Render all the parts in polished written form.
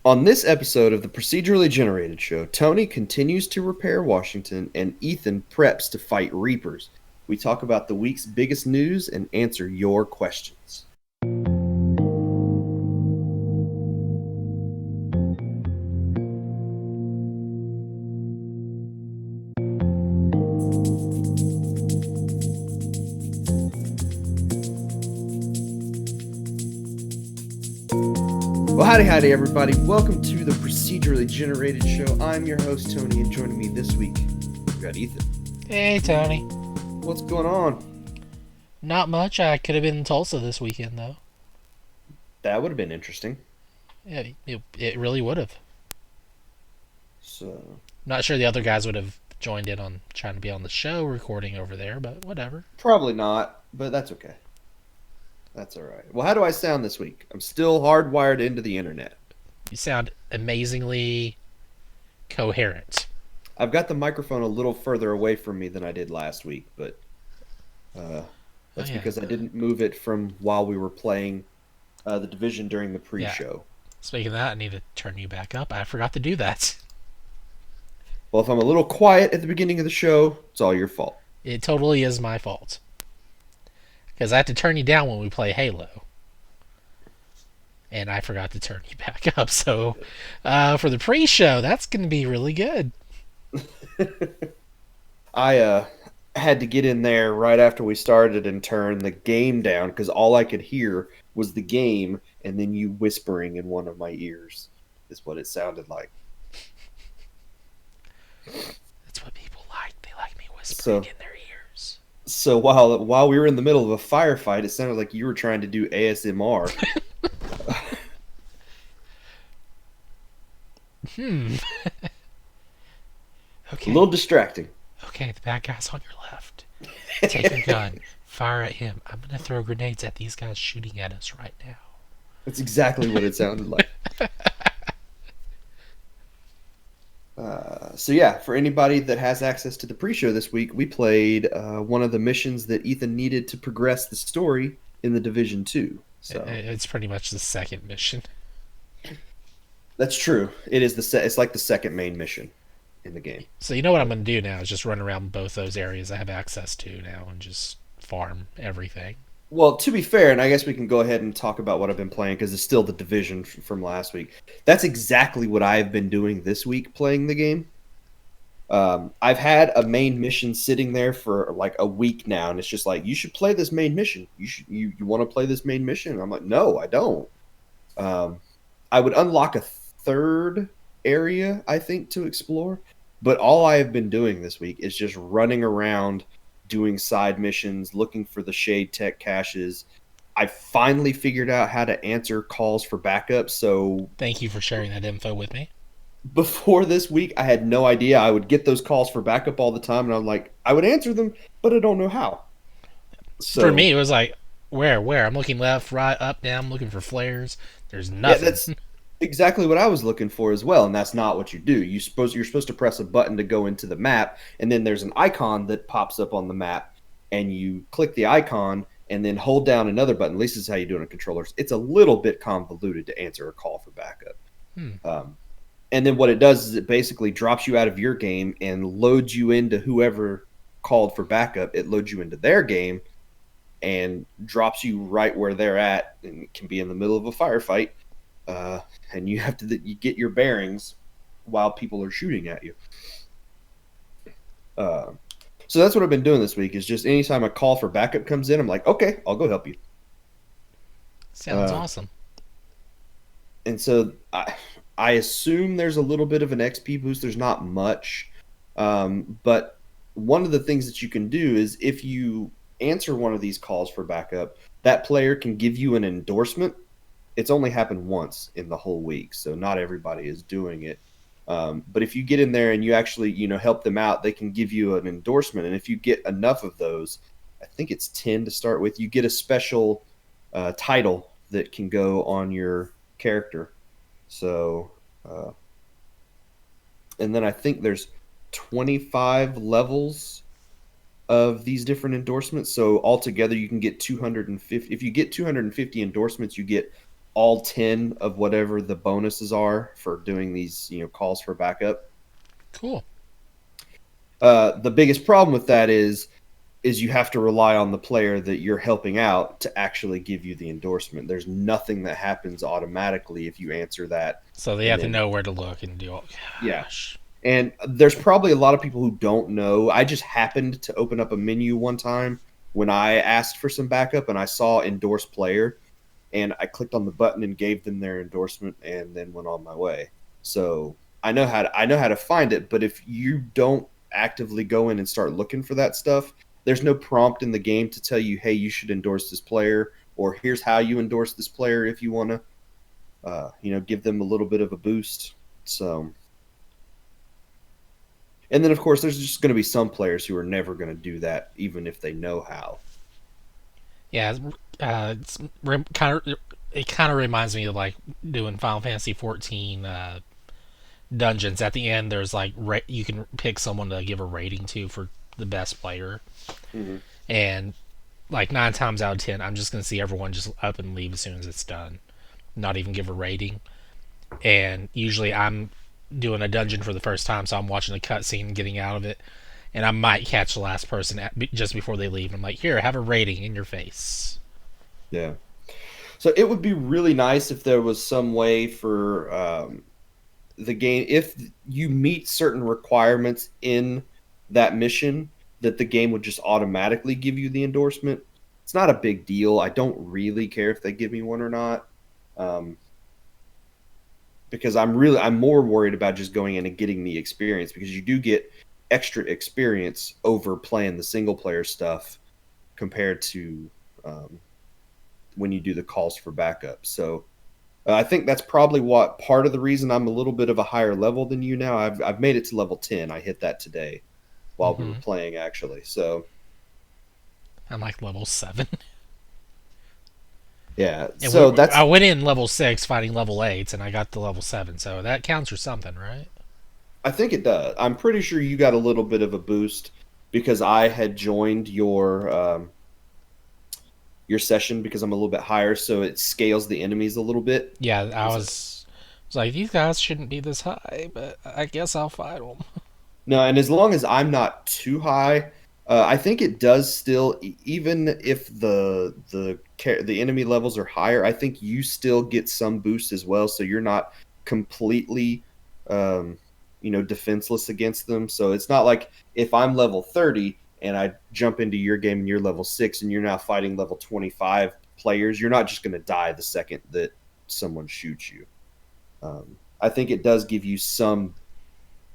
On this episode of the Procedurally Generated Show, Tony continues to repair Washington and Ethan preps to fight Reapers. We talk about the week's biggest news and answer your questions. Well, howdy, everybody. Welcome to the Procedurally Generated Show. I'm your host, Tony, and joining me this week, we've got Ethan. Hey, Tony. What's going on? Not much. I could have been in Tulsa this weekend, though. That would have been interesting. Yeah, it really would have. So, Not sure the other guys would have joined in on trying to be on the show recording over there, but whatever. probably not, but that's okay. That's all right. Well, how do I sound this week? I'm still hardwired into the internet. You sound amazingly coherent. I've got the microphone a little further away from me than I did last week, but that's because I didn't move it from while we were playing the Division during the pre-show. Speaking of that, I need to turn you back up. I forgot to do that. Well, if I'm a little quiet at the beginning of the show, it's all your fault. It totally is my fault. Because I have to turn you down when we play Halo. And I forgot to turn you back up. So, for the pre-show, that's going to be really good. I had to get in there right after we started and turn the game down because all I could hear was the game and then you whispering in one of my ears is what it sounded like. That's what people like. They like me whispering in their ears. So while we were in the middle of a firefight, it sounded like you were trying to do ASMR. Okay. A little distracting. Okay, the bad guy's on your left. Take your gun. Fire at him. I'm going to throw grenades at these guys shooting at us right now. That's exactly what it sounded like. So yeah, for anybody that has access to the pre-show this week, we played one of the missions that Ethan needed to progress the story in the Division 2. So it's pretty much the second mission. That's true. It is it's like the second main mission in the game. So you know what I'm going to do now is just run around both those areas I have access to now and just farm everything. Well, to be fair, and I guess we can go ahead and talk about what I've been playing because it's still the Division from last week. That's exactly what I've been doing this week playing the game. I've had a main mission sitting there for like a week now, and it's just like, you should play this main mission. You want to play this main mission? And I'm like, no, I don't. I would unlock a third area, I think, to explore, but all I have been doing this week is just running around doing side missions, looking for the shade tech caches. I finally figured out how to answer calls for backup. So thank you for sharing that info with me. Before this week, I had no idea. I would get those calls for backup all the time, and I'm like, I would answer them, but I don't know how. So, for me, it was like, where? I'm looking left, right, up, down. I'm looking for flares. There's nothing. Yeah, that's exactly what I was looking for as well, and that's not what you do. You're supposed to press a button to go into the map, and then there's an icon that pops up on the map, and you click the icon and then hold down another button. At least this is how you do it on controllers. It's a little bit convoluted to answer a call for backup. And then what it does is it basically drops you out of your game and loads you into whoever called for backup. It loads you into their game and drops you right where they're at, and it can be in the middle of a firefight. And you have to you get your bearings while people are shooting at you. So that's what I've been doing this week, is just anytime a call for backup comes in, I'm like, okay, I'll go help you. Sounds awesome. And so I assume there's a little bit of an XP boost. There's not much. But one of the things that you can do is if you answer one of these calls for backup, that player can give you an endorsement. It's only happened once in the whole week, so not everybody is doing it. But if you get in there and you actually, help them out, they can give you an endorsement. And if you get enough of those, I think it's 10 to start with, you get a special title that can go on your character. So, and then I think there's 25 levels of these different endorsements. So altogether, you can get 250. If you get 250 endorsements, you get all 10 of whatever the bonuses are for doing these, calls for backup. Cool. The biggest problem with that is you have to rely on the player that you're helping out to actually give you the endorsement. There's nothing that happens automatically if you answer that. So they And have to then, know where to look and do all. yeah. Gosh. And there's probably a lot of people who don't know. I just happened to open up a menu one time when I asked for some backup and I saw endorse player and I clicked on the button and gave them their endorsement and then went on my way. So I know how to find it, but if you don't actively go in and start looking for that stuff, there's no prompt in the game to tell you, hey, you should endorse this player, or here's how you endorse this player if you want to, give them a little bit of a boost. So, and then of course, there's just going to be some players who are never going to do that, even if they know how. Yeah, it's kind of it kind of reminds me of like doing Final Fantasy 14 dungeons. At the end, there's like you can pick someone to give a rating to for the best player, Mm-hmm. and like 9 times out of 10, I'm just gonna see everyone just up and leave as soon as it's done, not even give a rating. And usually I'm doing a dungeon for the first time, so I'm watching a cutscene and getting out of it, and I might catch the last person just before they leave. I'm like, here, have a rating in your face. Yeah. So it would be really nice if there was some way for the game, if you meet certain requirements in that mission, that the game would just automatically give you the endorsement. It's not a big deal. I don't really care if they give me one or not, um, because I'm more worried about just going in and getting the experience, because you do get extra experience over playing the single player stuff compared to um, when you do the calls for backup. So I think that's probably what part of the reason I'm a little bit of a higher level than you now. I've made it to level 10. I hit that today while we were Hmm. playing, actually. So I'm like level 7. yeah, And so I that's went in level 6 fighting level 8s, and I got to level 7, so that counts for something, right? I think it does. I'm pretty sure you got a little bit of a boost because I had joined your session because I'm a little bit higher, so it scales the enemies a little bit. Yeah, And so was like, these guys shouldn't be this high, but I guess I'll fight them. no, and as long as I'm not too high, I think it does still. Even if the enemy levels are higher, I think you still get some boost as well. So you're not completely, um, defenseless against them. So it's not like if I'm level 30 and I jump into your game and you're level 6 and you're now fighting level 25 players, you're not just going to die the second that someone shoots you. I think it does give you some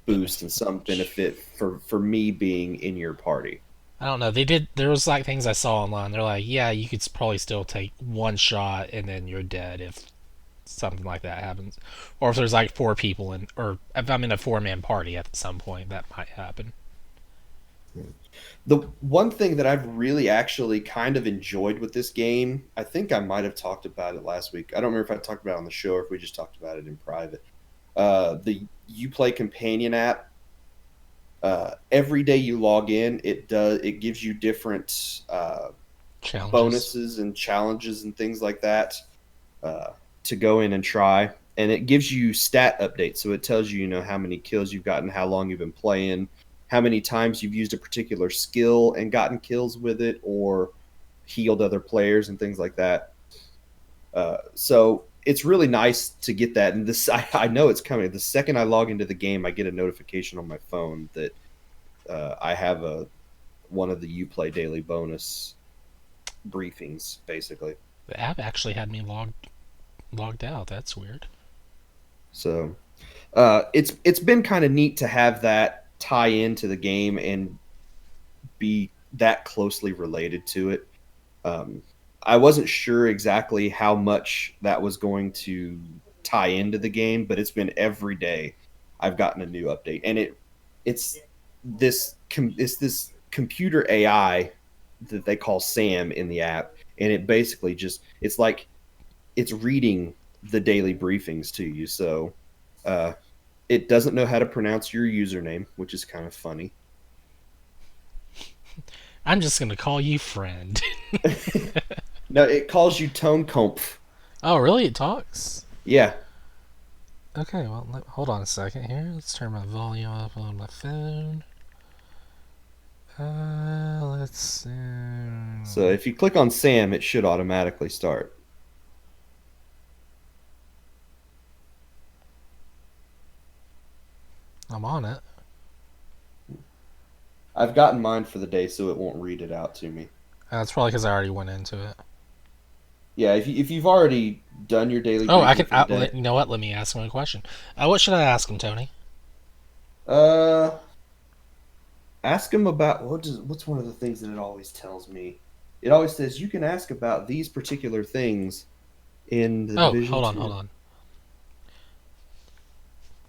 boost and some benefit for me being in your party. I don't know. They did. There was like things I saw online. They're like, yeah, you could probably still take one shot and then you're dead if something like that happens, or if there's like 4 people in, or if I'm in a 4-man party at some point, that might happen. The one thing that I've really actually kind of enjoyed with this game, I think I might have talked about it last week. I don't remember if I talked about it on the show or if we just talked about it in private. The Uplay companion app. Every day you log in, it gives you different Challenges. bonuses and challenges and things like that uh, to go in and try. And it gives you stat updates. So it tells you, how many kills you've gotten, how long you've been playing, how many times you've used a particular skill and gotten kills with it, or healed other players and things like that. So it's really nice to get that. And this, I know it's coming. The second I log into the game, I get a notification on my phone that I have one of the Uplay daily bonus briefings, basically. The app actually had me logged out. That's weird. So it's been kind of neat to have that tie into the game and be that closely related to it. Um, I wasn't sure exactly how much that was going to tie into the game, but it's been every day I've gotten a new update, and it's this computer AI that they call Sam in the app, and it basically just it's like it's reading the daily briefings to you. So uh, it doesn't know how to pronounce your username, which is kind of funny. I'm just gonna call you friend. No, it calls you Tone Comp. Oh, really? It talks? Yeah. Okay, well, hold on a second here. Let's turn my volume up on my phone. Let's see. So if you click on Sam, it should automatically start. I'm on it. I've gotten mine for the day, so it won't read it out to me. That's probably because I already went into it. Yeah, if you've already done your daily Oh, I briefing can. for the day, You know what? Let me ask him a question. What should I ask him, Tony? uh, ask him about what's one of the things that it always tells me. It always says you can ask about these particular things in the Oh, Division hold 2. on.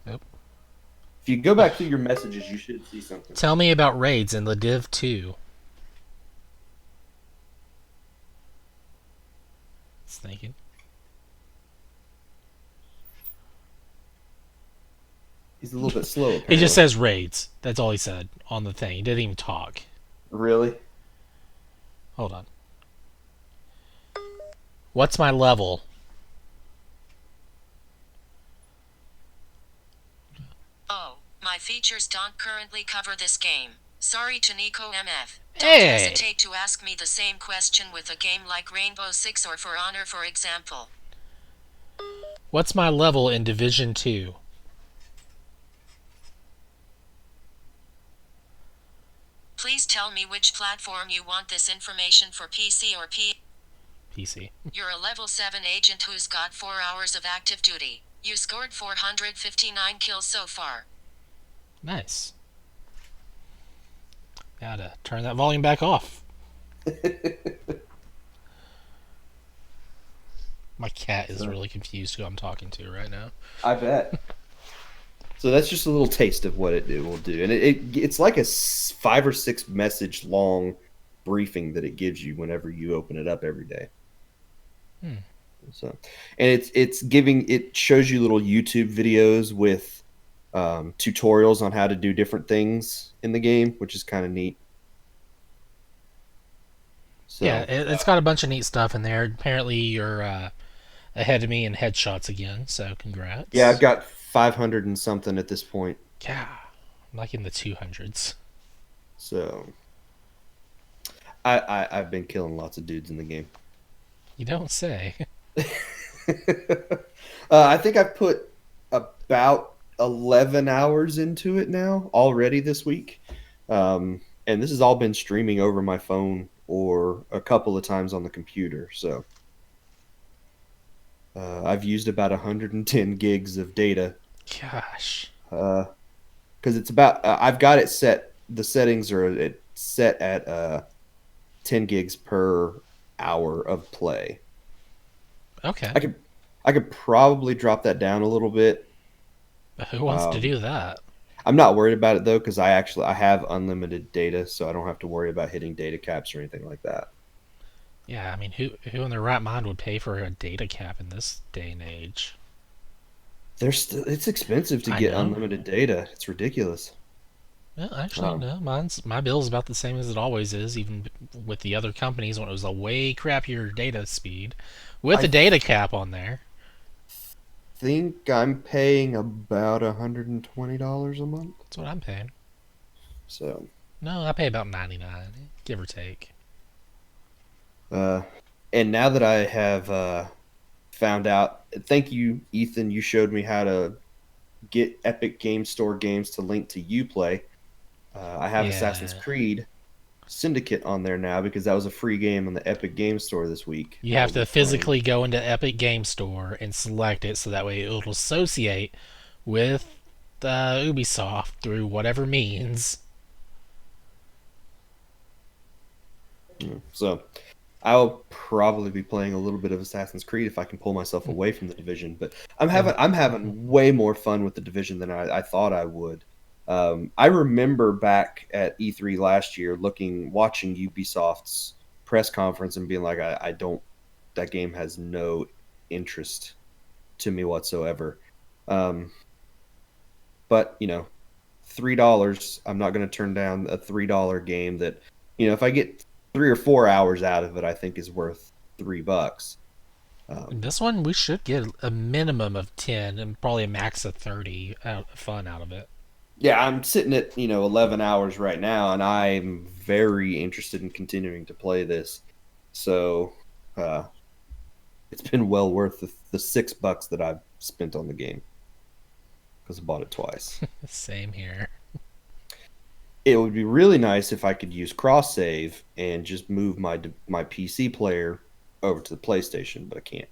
Nope. If you go back through your messages, you should see something. Tell me about raids in the Div 2. It's thinking. He's a little bit slow, He just apparently. says raids. That's all he said on the thing. He didn't even talk. Really? Hold on. What's my level? Oh, my features don't currently cover this game. Sorry to Nico MF. Don't Hey! hesitate to ask me the same question with a game like Rainbow Six or For Honor, for example. What's my level in Division 2? Please tell me which platform you want this information for, PC or PC. You're a level 7 agent who's got 4 hours of active duty. You scored 459 kills so far. Nice. Gotta turn that volume back off. My cat is So, really confused who I'm talking to right now. I bet. So that's just a little taste of what it will do, and it's like a 5 or 6 message long briefing that it gives you whenever you open it up every day. Hmm. So, and it shows you little YouTube videos with tutorials on how to do different things in the game, which is kind of neat. Yeah, So it's got a bunch of neat stuff in there. Apparently, you're ahead of me in headshots again, so yeah, I've congrats. got 500 and something at this point. Yeah, I'm like in the 200s. So I've been killing lots of dudes in the game. You don't say. I think I've put about 11 hours into it now already this week. And this has all been streaming over my phone or a couple of times on the computer. So I've used about 110 gigs of data Gosh. because it's about, I've got it set, the settings are set at 10 gigs per hour of play. Okay. I could I could probably drop that down a little bit. But who wants to Um, do that? I'm not worried about it though because I have unlimited data, so I don't have to worry about hitting data caps or anything like that. Yeah, I mean, who in their right mind would pay for a data cap in this day and age? It's expensive to I get know. unlimited data. It's ridiculous. Well, actually, Um, no. My bill is about the same as it always is, even with the other companies when it was a way crappier data speed, with I a data cap on there. think I'm paying about $120 a month. That's what I'm paying. So, No, I pay about 99, give or take. uh, and now that I have found out, thank you, Ethan. You showed me how to get Epic Game Store games to link to Uplay. I have Assassin's Yeah, Creed Syndicate on there now because that was a free game on the Epic Game Store this week you that have I'll to be playing. physically go into Epic Game Store and select it, so that way it'll associate with Ubisoft through whatever means. So I'll probably be playing a little bit of Assassin's Creed if I can pull myself away from the division. But Yeah, but I'm having way more fun with the division than I thought I would. I remember back at E3 last year, watching Ubisoft's press conference and being like, I don't, that game has no interest to me whatsoever. Um, but $3, I'm not going to turn down a $3 game that, if I get 3 or 4 hours out of it, I think is worth $3. This one we should get a minimum of 10 and probably a max of 30 fun out of it. Yeah, I'm sitting at 11 hours right now, and I'm very interested in continuing to play this. So uh, it's been well worth the $6 that I've spent on the game because I bought it twice. Same here. It would be really nice if I could use cross save and just move my PC player over to the PlayStation, but I can't.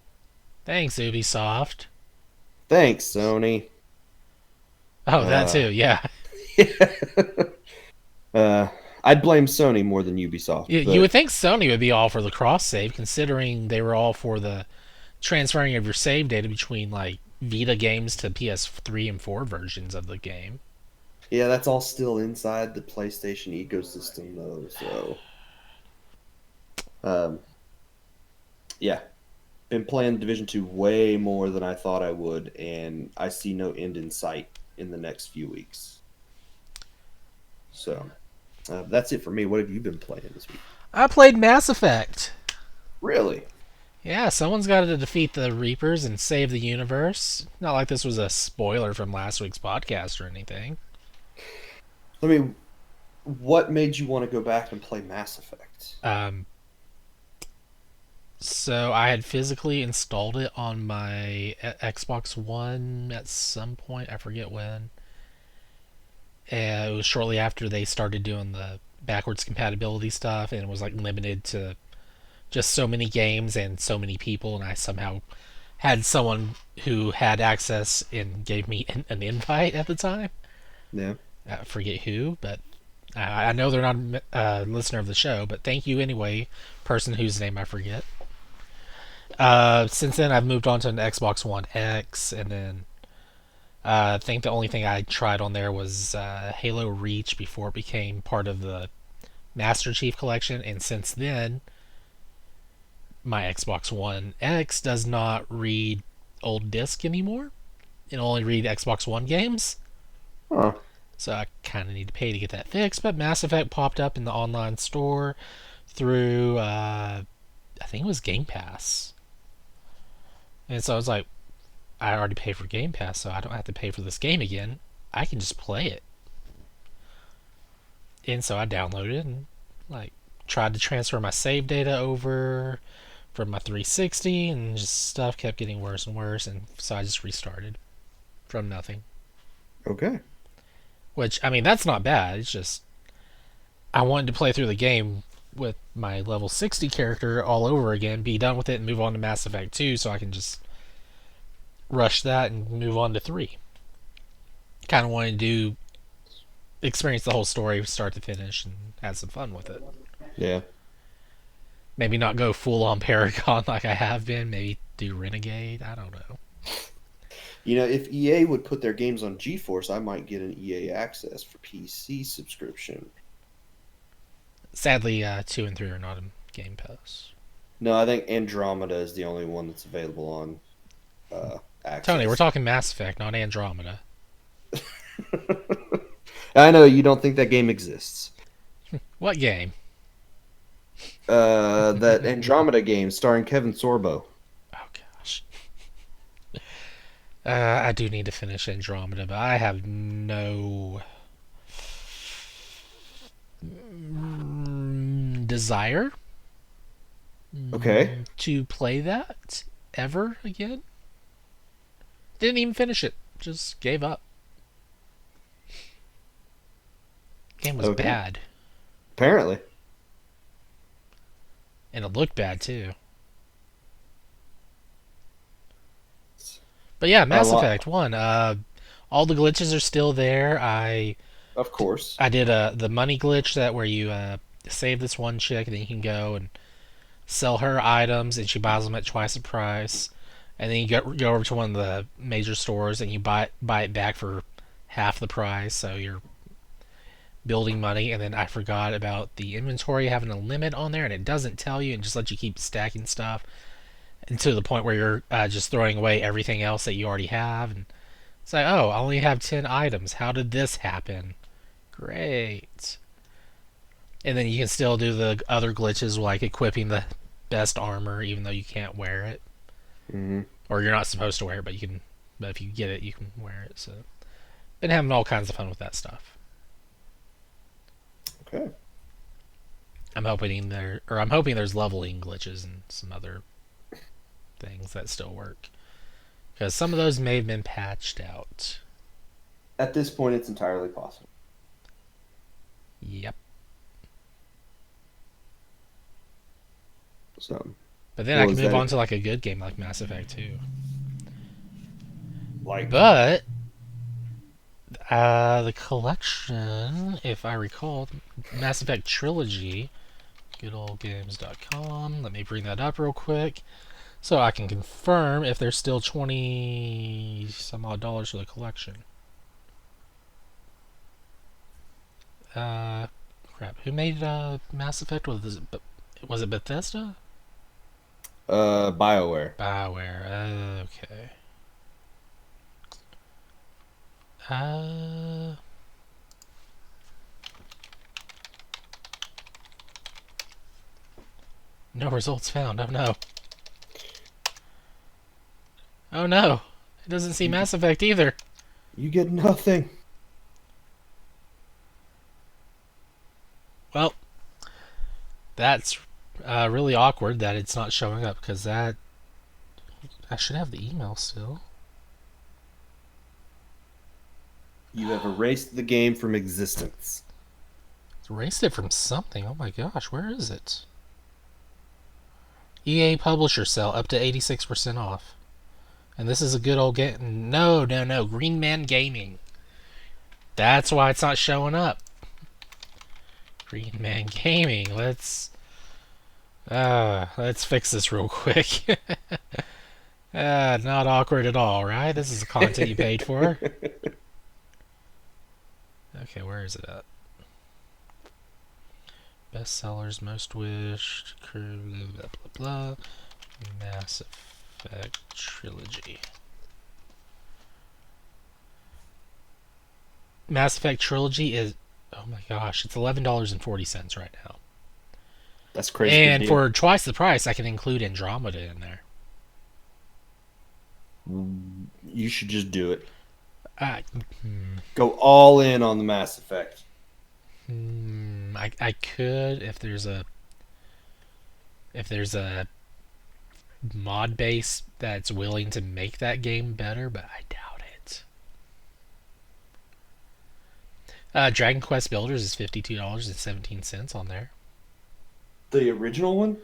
Thanks, Ubisoft. Thanks, Sony. Oh, that Uh, too, yeah. uh, I'd blame Sony more than Ubisoft, You would but think Sony would be all for the cross save, considering they were all for the transferring of your save data between like Vita games to PS3 and 4 versions of the game. yeah, that's all still inside the PlayStation ecosystem, though. So, um, yeah, been playing Division 2 way more than I thought I would, and I see no end in sight in the next few weeks. So, that's it for me. What have you been playing this week? I played Mass Effect. Really? Yeah, someone's got to defeat the Reapers and save the universe. Not like this was a spoiler from last week's podcast or anything. I mean, what made you want to go back and play Mass Effect? Um, so I had physically installed it on my Xbox One at some point. I forget when. And it was shortly after they started doing the backwards compatibility stuff, and it was like limited to just so many games and so many people. And I somehow had someone who had access and gave me an invite at the time. Yeah. I forget who, but I know they're not a listener of the show. But thank you anyway, person whose name I forget. Since then, I've moved on to an Xbox One X, and then I think the only thing I tried on there was Halo Reach before it became part of the Master Chief Collection, and since then, my Xbox One X does not read old disc anymore. It only read Xbox One games. Huh. So I kind of need to pay to get that fixed. But Mass Effect popped up in the online store through, I think it was Game Pass. And so I was like, I already paid for Game Pass, so I don't have to pay for this game again. I can just play it. And so I downloaded it and like tried to transfer my save data over from my 360, and just stuff kept getting worse and worse, and so I just restarted from nothing. Okay. Which, I mean, that's not bad. It's just I wanted to play through the game with my level 60 character all over again, be done with it, and move on to Mass Effect 2 so I can just rush that and move on to 3. Kind of wanted to experience the whole story start to finish and have some fun with it. Yeah. Maybe not go full on Paragon like I have been. Maybe do Renegade. I don't know. If EA would put their games on GeForce, I might get an EA Access for PC subscription. Sadly, 2 and 3 are not in Game Pass. No, I think Andromeda is the only one that's available on Access. Tony, we're talking Mass Effect, not Andromeda. I know you don't think that game exists. What game? That Andromeda game starring Kevin Sorbo. Oh, gosh. I do need to finish Andromeda, but I have no desire Okay. to play that ever again. Didn't even finish it. Just gave up. Game was Okay. bad. Apparently. And it looked bad too. But yeah, Mass Effect 1. All the glitches are still there. Of course. I did the money glitch that where you save this one chick and then you can go and sell her items and she buys them at twice the price. And then you go over to one of the major stores and you buy it back for half the price. So you're building money. And then I forgot about the inventory having a limit on there, and it doesn't tell you and just lets you keep stacking stuff, and to the point where you're just throwing away everything else that you already have. And it's like, oh, I only have 10 items. How did this happen? Great. And then you can still do the other glitches like equipping the best armor even though you can't wear it. Hmm. or you're not supposed to wear it, but you can. But if you get it, you can wear it. So, been having all kinds of fun with that stuff. Okay. I'm hoping there's leveling glitches and some other things that still work because some of those may have been patched out. At this point, it's entirely possible. Yep. So, But then I well, can is move that on it? to like a good game like Mass Effect 2. Like, But the collection, if I recall, Mass Effect Trilogy, goodoldgames.com. Let me bring that up real quick so I can confirm if there's still 20 some odd dollars for the collection. Uh, Crap. Who made Mass Effect? Was it Bethesda? BioWare. BioWare. Okay. Uh, no results found. Oh no. Oh no. It doesn't see You get, Mass Effect either. you get nothing. Well, that's really awkward that it's not showing up because that I should have the email still. You have erased the game from existence. It's erased it from something. Oh my gosh, where is it? EA Publisher Sale up to 86% off. And this is a good old game. No, no, no. Green Man Gaming. That's why it's not showing up. Green Man Gaming. Let's fix this real quick. Not awkward at all, right? This is the content you paid for. Okay, where is it at? Bestsellers, most wished, blah blah blah. Mass Effect Trilogy. Mass Effect Trilogy is, oh my gosh, it's $11.40 right now. That's a crazy good And deal. for twice the price, I can include Andromeda in there. You should just do it. Uh, Go all in on the Mass Effect. I could if there's a mod base that's willing to make that game better, but I doubt it. Dragon Quest Builders is $52.17 on there. The original one?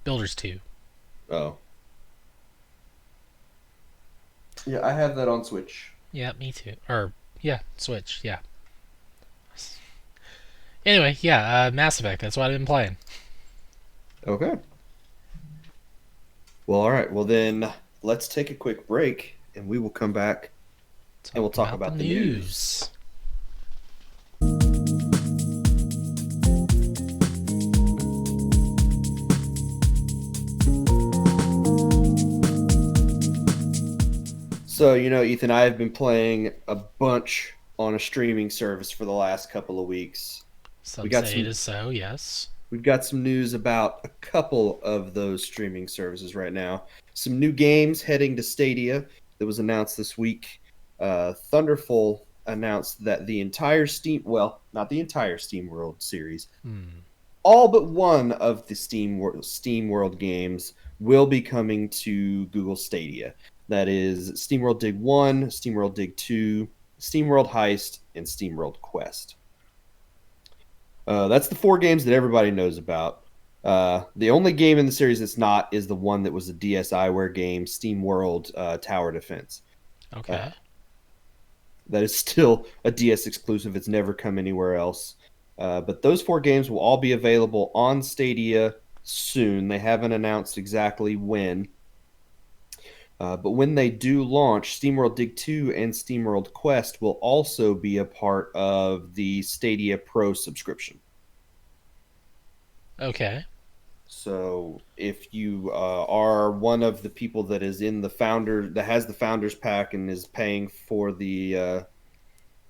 Builders 2. Oh. Yeah, I have that on Switch. Yeah, me too. Or yeah, Switch. Yeah. Anyway, yeah, Mass Effect. That's what I've been playing. Okay. Well, all right. Well, then let's take a quick break and we will come back and we'll Talk talk about the about the news. news. So, Ethan, I have been playing a bunch on a streaming service for the last couple of weeks. We Some got say it some is so, yes. we've got some news about a couple of those streaming services right now. Some new games heading to Stadia that was announced this week. Thunderful announced that the entire not the entire Steam World series, Hmm. all but one of the Steam World games will be coming to Google Stadia. That is SteamWorld Dig 1, SteamWorld Dig 2, SteamWorld Heist, and SteamWorld Quest. That's the four games that everybody knows about. The only game in the series that's not is the one that was a DSiWare game, SteamWorld Tower Defense. Uh, Okay. that is still a DS exclusive. It's never come anywhere else. But those four games will all be available on Stadia soon. They haven't announced exactly when. But when they do launch, SteamWorld Dig 2 and SteamWorld Quest will also be a part of the Stadia Pro subscription. Okay. So if you are one of the people that is in that has the founders pack and is paying for the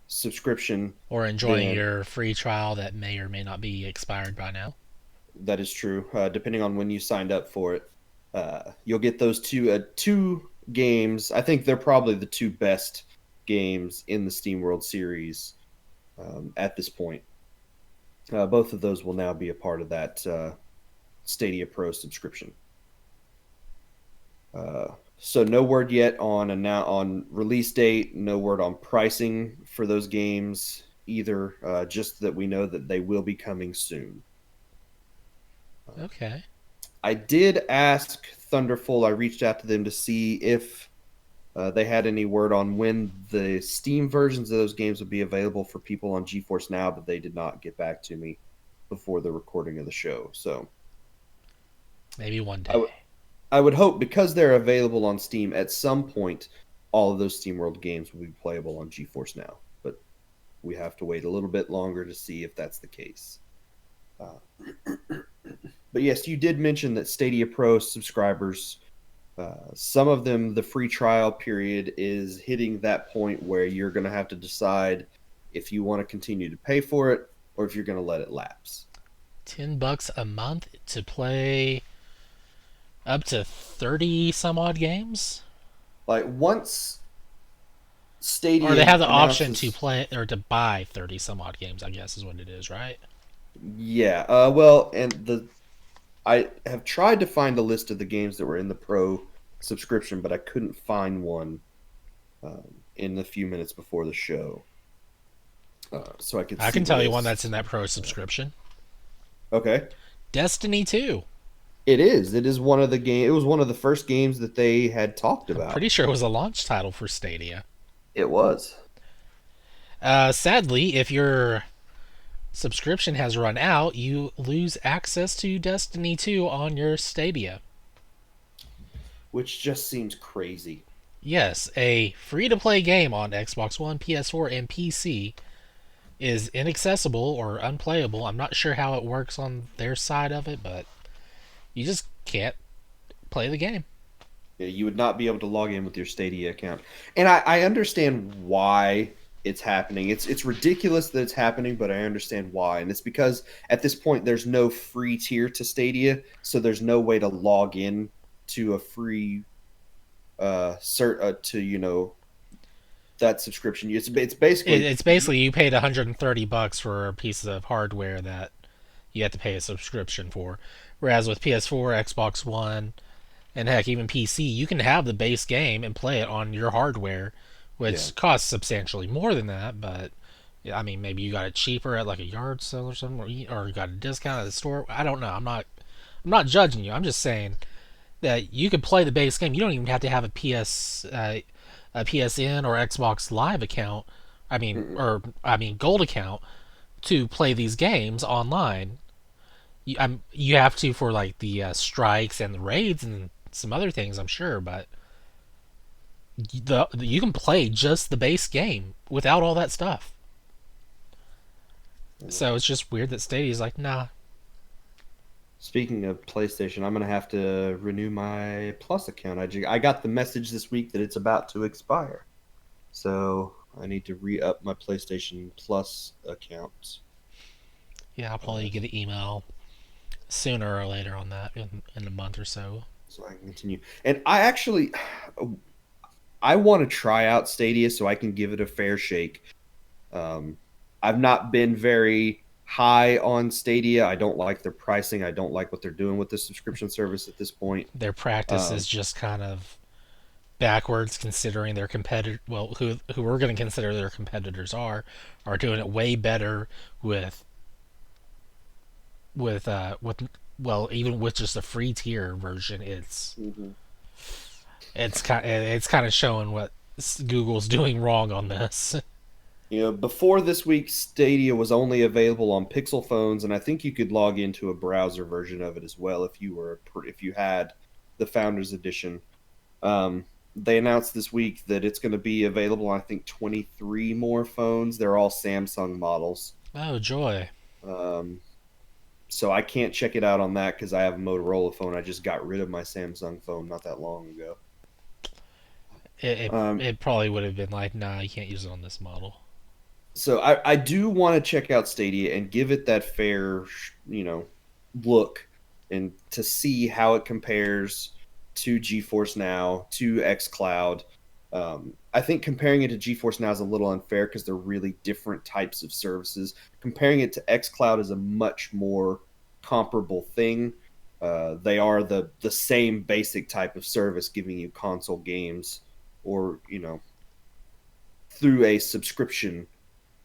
subscription, Or enjoying then your free trial that may or may not be expired by now. that is true, depending on when you signed up for it. You'll get those two games. I think they're probably the two best games in the Steam World Series at this point. Both of those will now be a part of that Stadia Pro subscription. So no word yet on release date. No word on pricing for those games either. Just that we know that they will be coming soon. Okay. I did ask Thunderful. I reached out to them to see if they had any word on when the Steam versions of those games would be available for people on GeForce Now, but they did not get back to me before the recording of the show. So Maybe one I day. I would hope because they're available on Steam at some point, all of those SteamWorld games will be playable on GeForce Now. But we have to wait a little bit longer to see if that's the case. Uh, but yes, you did mention that Stadia Pro subscribers, some of them, the free trial period is hitting that point where you're going to have to decide if you want to continue to pay for it or if you're going to let it lapse. $10 a month to play up to 30 some odd games? Like once Or Stadia they have the option to announces, play or to buy 30 some odd games, I guess is what it is, right? yeah, well, and the I have tried to find a list of the games that were in the Pro subscription, but I couldn't find one in the few minutes before the show, so I could I see can the tell you one that's list. in that Pro subscription. Okay, Destiny 2. it is. It is one of the game. It was one of the first games that they had talked I'm about. pretty sure it was a launch title for Stadia. It was, Sadly, if your subscription has run out, you lose access to Destiny 2 on your Stadia. which just seems crazy. Yes, a free to play game on Xbox One, PS4, and PC is inaccessible or unplayable. I'm not sure how it works on their side of it, but you just can't play the game. Yeah, you would not be able to log in with your Stadia account, and I understand why it's happening. It's ridiculous that it's happening, but I understand why, and it's because at this point there's no free tier to Stadia, so there's no way to log in to a free cert to that subscription. It's basically It's basically you paid $130 for a piece of hardware that you have to pay a subscription for. Whereas with PS4, Xbox One, and heck, even PC, you can have the base game and play it on your hardware, yeah. which costs substantially more than that. But I mean, maybe you got it cheaper at like a yard sale or something, or you got a discount at the store. I don't know. I'm not judging you. I'm just saying that you could play the base game. You don't even have to have a PSN or Xbox Live account. Mm-mm. I mean Gold account to play these games online. You have to for like the strikes and the raids and some other things, I'm sure, but you can play just the base game without all that stuff. So it's just weird that Stadia's like, nah. Speaking of PlayStation, I'm gonna have to renew my Plus account. I got the message this week that it's about to expire, so I need to re-up my PlayStation Plus account. Yeah, I'll Uh, probably get an email sooner or later on that in a month or so. so I can continue. And I want to try out Stadia so I can give it a fair shake. Um, I've not been very high on Stadia. I don't like their pricing. I don't like what they're doing with the subscription service at this point. Their practice is Um, just kind of backwards considering their competitor who we're going to consider their competitors are doing it way better with with well, even with just a free tier version, mhm. it's kind of showing what Google's doing wrong on this. Before this week, Stadia was only available on Pixel phones, and I think you could log into a browser version of it as well if you had the Founders Edition. Um, they announced this week that it's going to be available on, I think, 23 more phones. They're all Samsung models. Oh joy! Um, so I can't check it out on that because I have a Motorola phone. I just got rid of my Samsung phone not that long ago. Um, It probably would have been like, nah, you can't use it on this model. so I do want to check out Stadia and give it that fair, look and to see how it compares. to GeForce Now, to xCloud. I think comparing it to GeForce Now is a little unfair because they're really different types of services. Comparing it to xCloud is a much more comparable thing. They are the same basic type of service, giving you console games or through a subscription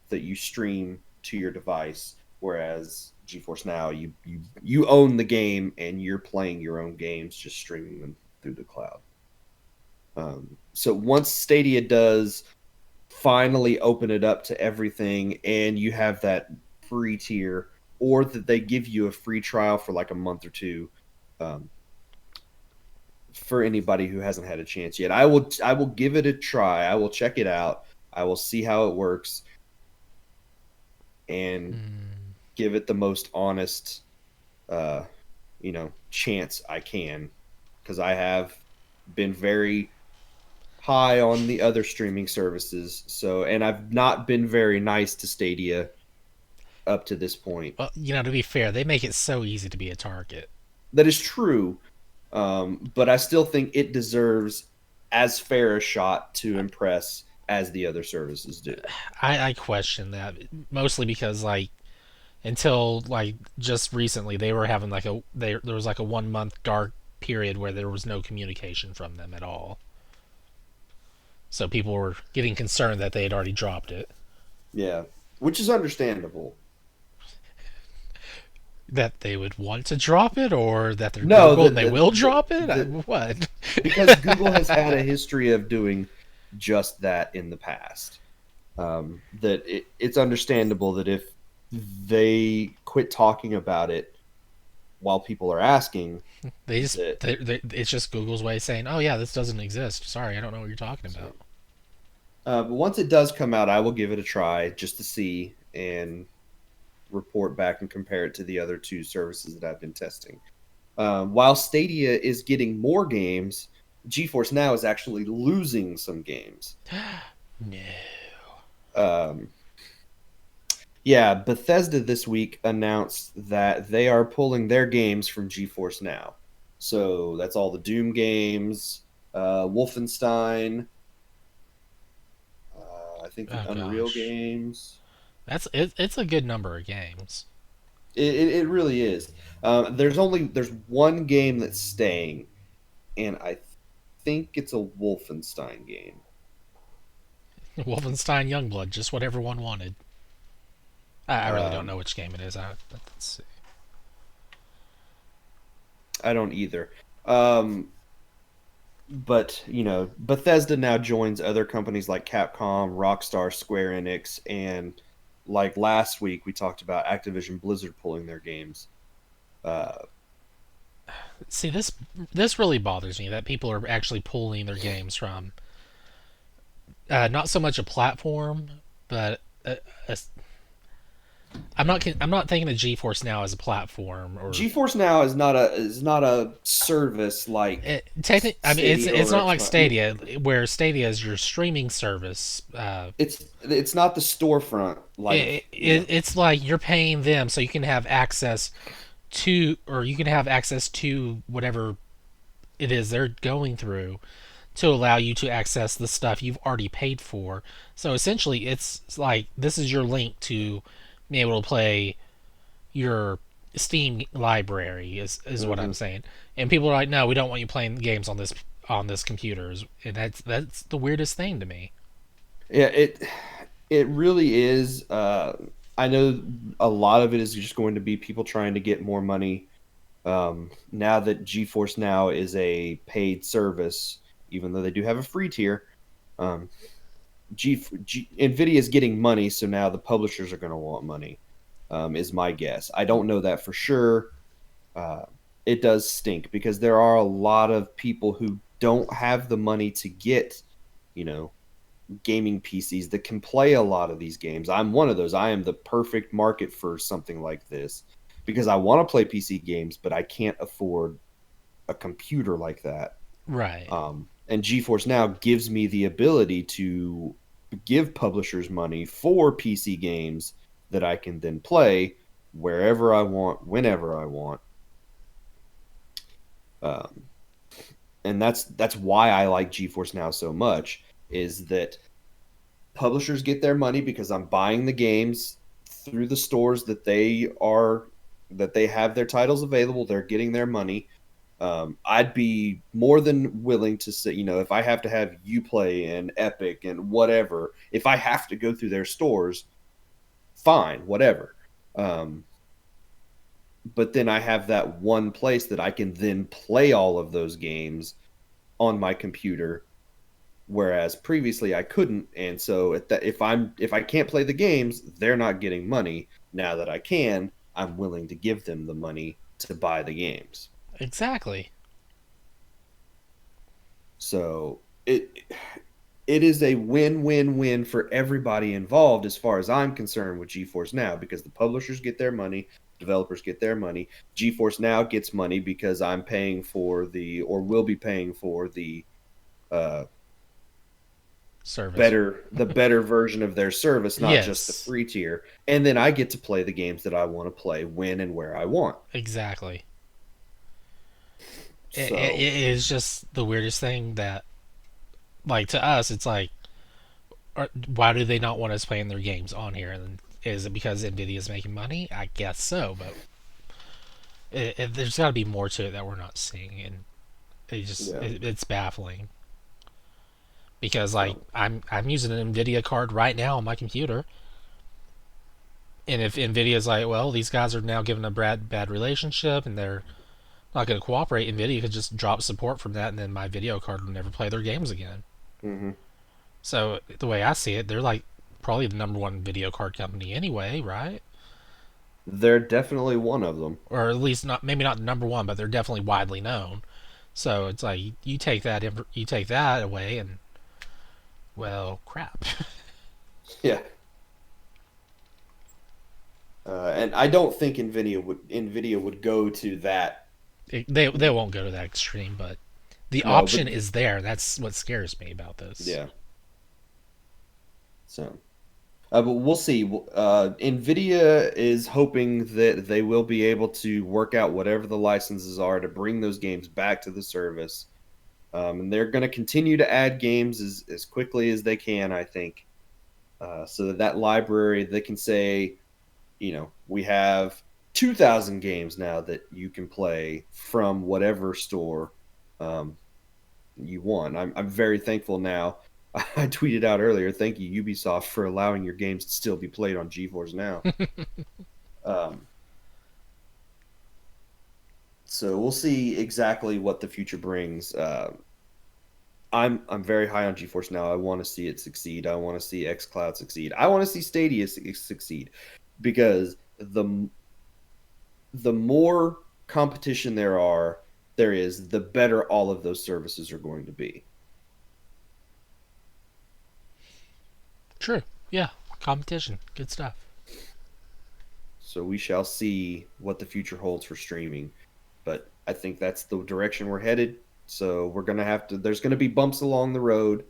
that you stream to your device. Whereas GeForce Now, you own the game and you're playing your own games, just streaming them through the cloud. So once Stadia does finally open it up to everything, and you have that free tier, or that they give you a free trial for like a month or two, for anybody who hasn't had a chance yet, I will give it a try. I will check it out. I will see how it works, and give it the most honest, chance I can, because I have been very high on the other streaming services. So, and I've not been very nice to Stadia up to this point. Well, to be fair, they make it so easy to be a target. That is true, but I still think it deserves as fair a shot to impress as the other services do. I question that, mostly because until just recently they were having there was like a 1 month dark period where there was no communication from them at all. So people were getting concerned that they had already dropped it. Yeah, which is understandable. That they would want to drop it, or that they're Google and they will drop it? What? Because Google has had a history of doing just that in the past. That it's understandable that if they quit talking about it while people are asking, it's just Google's way of saying, "Oh yeah, this doesn't exist. Sorry, I don't know what you're talking about." But once it does come out, I will give it a try just to see and report back and compare it to the other two services that I've been testing. While Stadia is getting more games, GeForce Now is actually losing some games. No. Yeah, Bethesda this week announced that they are pulling their games from GeForce Now. So that's all the Doom games, Wolfenstein, I think the Unreal games. It's a good number of games. It really is. There's one game that's staying, and I think it's a Wolfenstein game. Wolfenstein Youngblood, just what everyone wanted. I really don't know which game it is. Let's see. I don't either. But, Bethesda now joins other companies like Capcom, Rockstar, Square Enix, and like last week we talked about Activision Blizzard pulling their games. See, this really bothers me, that people are actually pulling their games from not so much a platform, but I'm not thinking of GeForce Now as a platform. Or GeForce Now is not a service like it's not like Stadia, where Stadia is your streaming service. It's not the storefront. It's like you're paying them so you can have access to whatever it is they're going through, to allow you to access the stuff you've already paid for. So essentially, it's like this is your link to be able to play your Steam library, is what I'm saying. And people are like, no, we don't want you playing games on this computer. And that's the weirdest thing to me. Yeah, it really is. I know a lot of it is just going to be people trying to get more money. Now that GeForce Now is a paid service, even though they do have a free tier, NVIDIA is getting money, so now the publishers are going to want money, is my guess. I don't know that for sure. It does stink because there are a lot of people who don't have the money to get, gaming PCs that can play a lot of these games. I'm one of those. I am the perfect market for something like this because I want to play PC games, but I can't afford a computer like that. Right. And GeForce Now gives me the ability to give publishers money for PC games that I can then play wherever I want, whenever I want. and that's why I like GeForce Now so much, is that publishers get their money because I'm buying the games through the stores that they have their titles available. They're getting their money. I'd be more than willing to say, if I have to have Uplay and Epic and whatever, if I have to go through their stores, fine, whatever. But then I have that one place that I can then play all of those games on my computer, whereas previously I couldn't. And so if I can't play the games, they're not getting money. Now that I can, I'm willing to give them the money to buy the games. Exactly. So it is a win-win-win for everybody involved as far as I'm concerned with GeForce Now, because the publishers get their money, developers get their money. GeForce Now gets money because I'm paying for or will be paying for the Service. the better version of their service, not just the Yes. free tier. And then I get to play the games that I want to play when and where I want. Exactly. So It is just the weirdest thing that, like, to us, it's like, why do they not want us playing their games on here? And is it because Nvidia's making money? I guess so, but there's got to be more to it that we're not seeing, and yeah. it's baffling. Because like I'm using an Nvidia card right now on my computer, and if Nvidia's like, well, these guys are now given a bad relationship and they're not going to cooperate, Nvidia could just drop support from that, and then my video card will never play their games again. Mm-hmm. So the way I see it, they're like probably the number one video card company anyway, right? They're definitely one of them. Or at least not, maybe not the number one, but they're definitely widely known. So it's like you take that away, and well, crap. Yeah. And I don't think Nvidia would go to that. They won't go to that extreme, but the No, option but is there. That's what scares me about this. yeah. So, but we'll see. Nvidia is hoping that they will be able to work out whatever the licenses are to bring those games back to the service. And they're going to continue to add games as quickly as they can, I think, so that library, they can say, we have 2,000 games now that you can play from whatever store you want. I'm very thankful now. I tweeted out earlier, thank you, Ubisoft, for allowing your games to still be played on GeForce Now. So we'll see exactly what the future brings. I'm very high on GeForce Now. I want to see it succeed. I want to see xCloud succeed. I want to see Stadia succeed, because the more competition there is, the better all of those services are going to be. True. Yeah. Competition. Good stuff. So we shall see what the future holds for streaming, but I think that's the direction we're headed. So we're gonna have to. There's gonna be bumps along the road.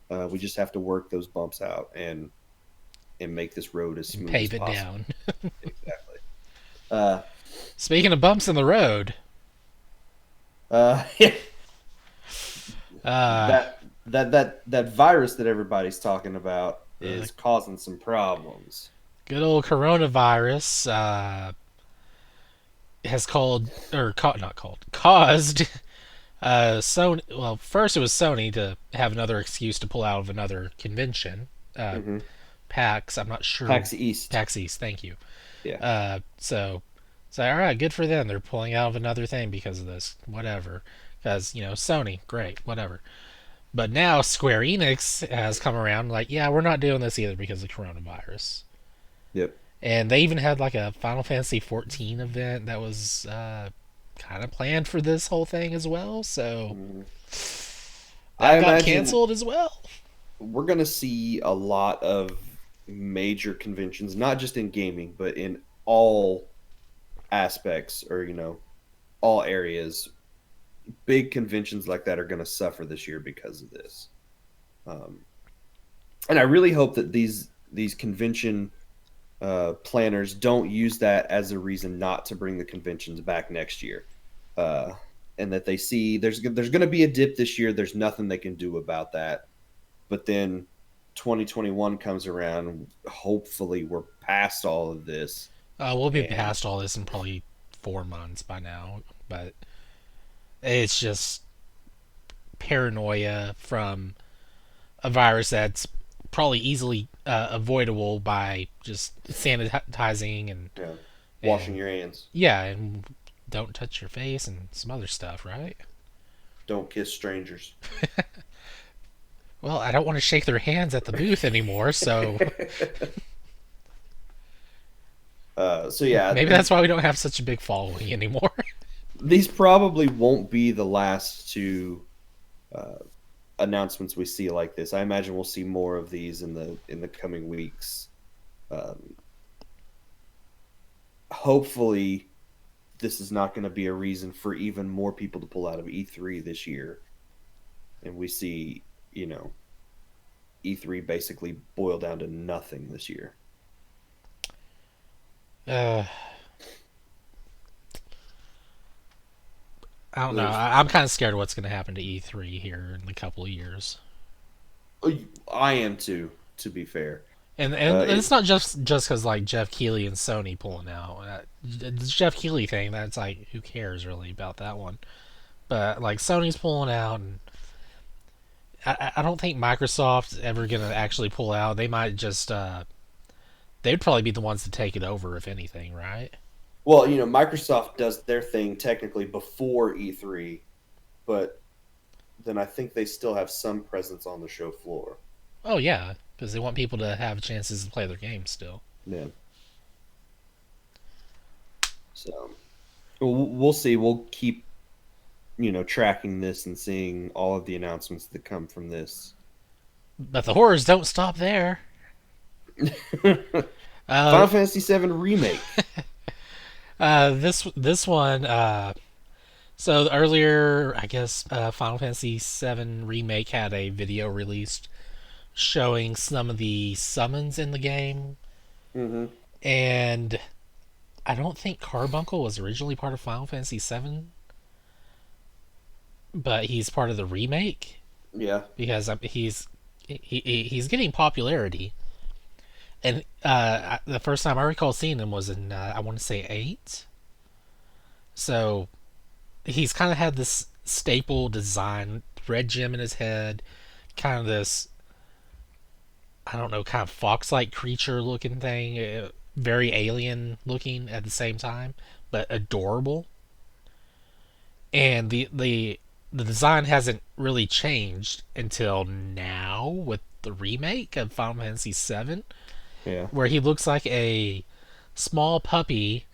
We just have to work those bumps out and make this road as smooth Pave as it possible. down. Exactly. Uh, Speaking of bumps in the road, yeah. uh, That virus that everybody's talking about is causing some problems. good old coronavirus has caused Sony. Well, first it was Sony to have another excuse to pull out of another convention, Mm-hmm. PAX. I'm not sure. PAX East. PAX East. Thank you. Yeah. So all right, good for them. They're pulling out of another thing because of this. Whatever. Because Sony, great, whatever. But now Square Enix has come around, like, yeah, we're not doing this either because of coronavirus. Yep. And they even had like a Final Fantasy 14 event that was kind of planned for this whole thing as well. So I that got imagine canceled as well. we're going to see a lot of major conventions, not just in gaming, but in all aspects, or all areas. Big conventions like that are going to suffer this year because of this. And I really hope that these convention planners don't use that as a reason not to bring the conventions back next year. and that they see there's going to be a dip this year. There's nothing they can do about that. But then 2021 comes around. Hopefully, we're past all of this. We'll be And past all this in probably 4 months by now, but it's just paranoia from a virus that's probably easily avoidable by just sanitizing yeah, washing and your hands. yeah, and don't touch your face and some other stuff, right? Don't kiss strangers. Well, I don't want to shake their hands at the booth anymore, so So yeah, maybe that's why we don't have such a big following anymore. these probably won't be the last two uh, announcements we see like this. I imagine we'll see more of these in the coming weeks. Um, Hopefully, this is not going to be a reason for even more people to pull out of E3 this year, and we see E3 basically boil down to nothing this year. uh, I don't know. There's, I'm kind of scared of what's going to happen to E3 here in a couple of years. I am too, to be fair. And It, it's not just because like Jeff Keighley and Sony pulling out. The Jeff Keighley thing, that's like who cares really about that one. But like Sony's pulling out, and I don't think Microsoft's ever gonna actually pull out. They might just they'd probably be the ones to take it over if anything, right? well, Microsoft does their thing technically before E3, but then I think they still have some presence on the show floor. Oh yeah, because they want people to have chances to play their games still. Yeah. So we'll see. We'll keep tracking this and seeing all of the announcements that come from this. But the horrors don't stop there. Final Fantasy VII Remake. This one. So earlier, I guess Final Fantasy VII Remake had a video released showing some of the summons in the game, Hmm. and I don't think Carbuncle was originally part of Final Fantasy VII, but he's part of the remake Yeah. because he's getting popularity. And the first time I recall seeing him was in I want to say 8. So he's kind of had this staple design, red gem in his head, kind of this, I don't know, kind of fox-like creature looking thing, very alien looking at the same time, but adorable. And the design hasn't really changed until now with the remake of Final Fantasy VII, Yeah. where he looks like a small puppy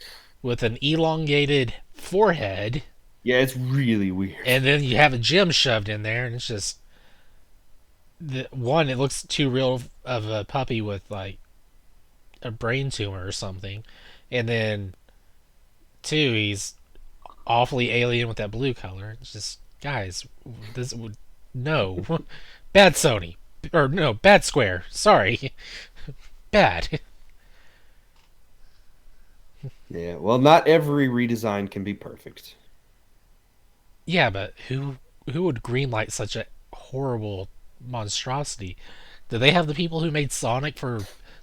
with an elongated forehead, Yeah, it's really weird. and then you have a gem shoved in there, and it's just one. It looks too real of a puppy with like a brain tumor or something, and then two, he's awfully alien with that blue color. It's just guys, this would no bad Sony or no bad Square. Sorry, bad. Yeah. Well, not every redesign can be perfect. Yeah, but who would greenlight such a horrible monstrosity? Do they have the people who made Sonic for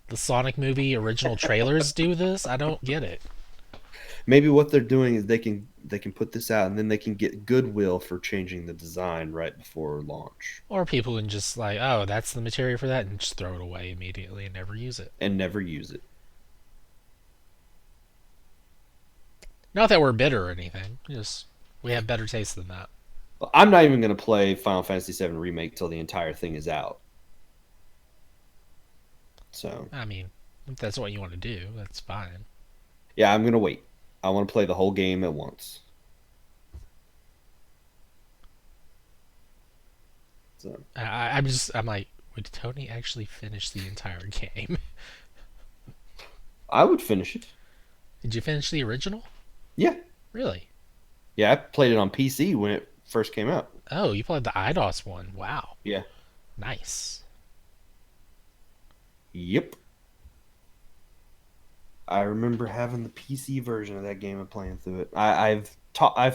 the Sonic movie original trailers do this? I don't get it. Maybe what they're doing is they can put this out and then they can get goodwill for changing the design right before launch Or people can just like, oh, that's the material for that, and just throw it away immediately and never use it. and never use it. Not that we're bitter or anything. Just we have better taste than that. I'm not even going to play Final Fantasy VII Remake till the entire thing is out. So, I mean, if that's what you want to do, that's fine. yeah, I'm going to wait. I want to play the whole game at once. So, I'm like, would Tony actually finish the entire game? I would finish it. Did you finish the original? Yeah. Really? Yeah, I played it on PC when it first came out. Oh, you played the IDOS one. Wow. Yeah. Nice. Yep. I remember having the PC version of that game and playing through it. I've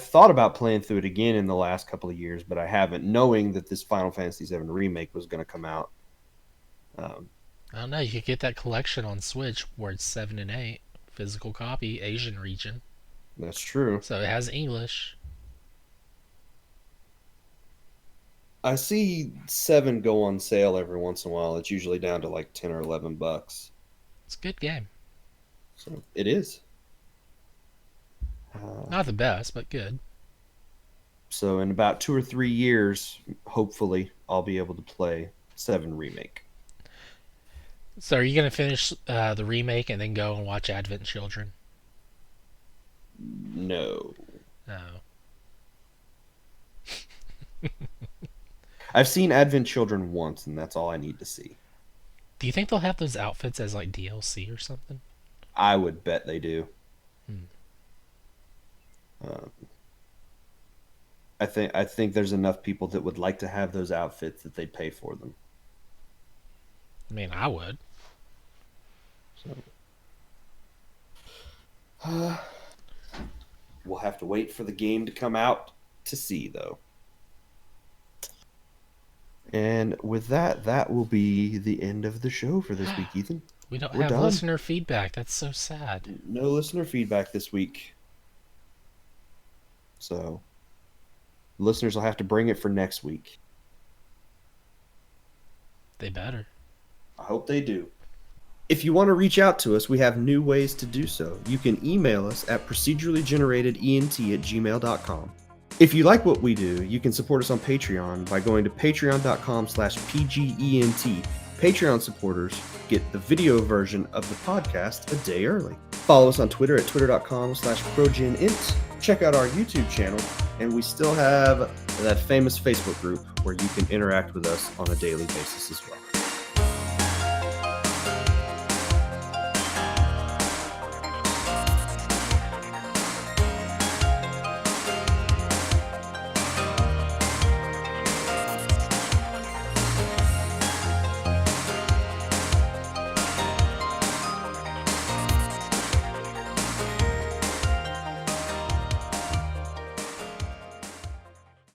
thought about playing through it again in the last couple of years, but I haven't, knowing that this Final Fantasy VII Remake was going to come out. I don't know. You could get that collection on Switch where it's 7 and 8 physical copy, Asian region. That's true. So it has English. I see 7 go on sale every once in a while. It's usually down to like $10 or $11. It's a good game. So it is. Not the best, but good. So in about 2 or 3 years, hopefully, I'll be able to play 7 Remake. So are you going to finish the remake and then go and watch Advent Children? No. No. I've seen Advent Children once, and that's all I need to see. Do you think they'll have those outfits as like DLC or something? I would bet they do. I think there's enough people that would like to have those outfits that they'd pay for them. I mean, I would. So, we'll have to wait for the game to come out to see, though. And with that, that will be the end of the show for this week, Ethan. We're have done. Listener feedback. That's so sad. No listener feedback this week. So, listeners will have to bring it for next week. They better. I hope they do. If you want to reach out to us, we have new ways to do so. You can email us at procedurallygeneratedent@gmail.com. If you like what we do, you can support us on Patreon by going to patreon.com/pgent. Patreon supporters get the video version of the podcast a day early. Follow us on Twitter at twitter.com/progenint. Check out our YouTube channel, and we still have that famous Facebook group where you can interact with us on a daily basis as well.